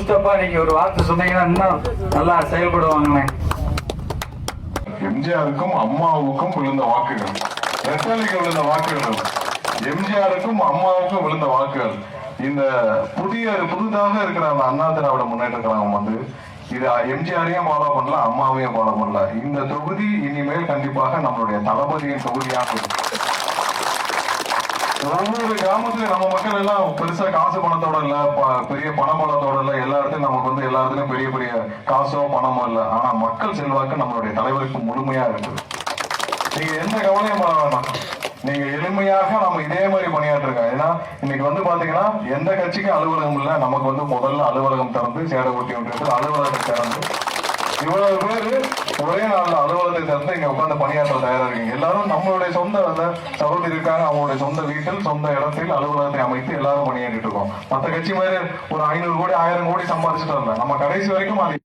முஸ்தபா நீங்க ஒரு வார்த்தை சொன்னீங்கன்னா இன்னும் நல்லா செயல்படுவாங்கண்ணே. எம்ஜிஆருக்கும் அம்மாவுக்கும் விழுந்த வாக்குகள், ரெட்டலைக்கு விழுந்த வாக்குகள், எம்ஜிஆருக்கும் அம்மாவுக்கும் விழுந்த வாக்குகள். இந்த புதுதாக இருக்கிற அந்த அண்ணா திராவிட முன்னேற்ற கழகம் வந்து இது எம்ஜிஆரையும் ஃபாலோ பண்ணல, அம்மாவையும் ஃபாலோ பண்ணல. இந்த தொகுதி இனிமேல் கண்டிப்பாக நம்மளுடைய தளபதியின் தொகுதியாக இருக்கும். ஒவ்வொரு கிராமத்திலும் நம்ம மக்கள் எல்லாம் பெருசா காசு பணத்தோட இல்ல, பெரிய பணபலத்தோட இல்ல, எல்லா இடத்துலயும் நமக்கு வந்து எல்லா இடத்துலயும் பெரிய பெரிய காசோ பணமோ இல்ல. ஆனா மக்கள் செல்வாக்கு நம்மளுடைய தலைவருக்கு முழுமையா இருக்குது. நீங்க எந்த கவலையும் பண்ண வேண்டாம். நீங்க எளிமையாக நம்ம இதே மாதிரி பணியாற்றுங்க. ஏன்னா இன்னைக்கு வந்து பாத்தீங்கன்னா எந்த கட்சிக்கும் அலுவலகம் இல்ல, நமக்கு வந்து முதல்ல அலுவலகம் திறந்து சேடகோட்டி ஒன்றியத்தில் அலுவலகம் திறந்து இவ்வளவு பேரு ஒரே நாள்ல அலுவலகத்தை திறந்து இங்க உட்கார்ந்து பணியாற்ற தயாரா இருக்கீங்க. எல்லாரும் நம்மளுடைய சொந்த சகோதரி இருக்காங்க, அவங்களுடைய சொந்த வீட்டில் சொந்த இடத்தில் அலுவலகத்தை அமைத்து எல்லாரும் பணியாற்றிட்டு இருக்கோம். மற்ற கட்சி மாதிரி ஒரு 500 கோடி 1000 கோடி சம்பாதிச்சுட்டு வரல. நம்ம கடைசி வரைக்கும் அது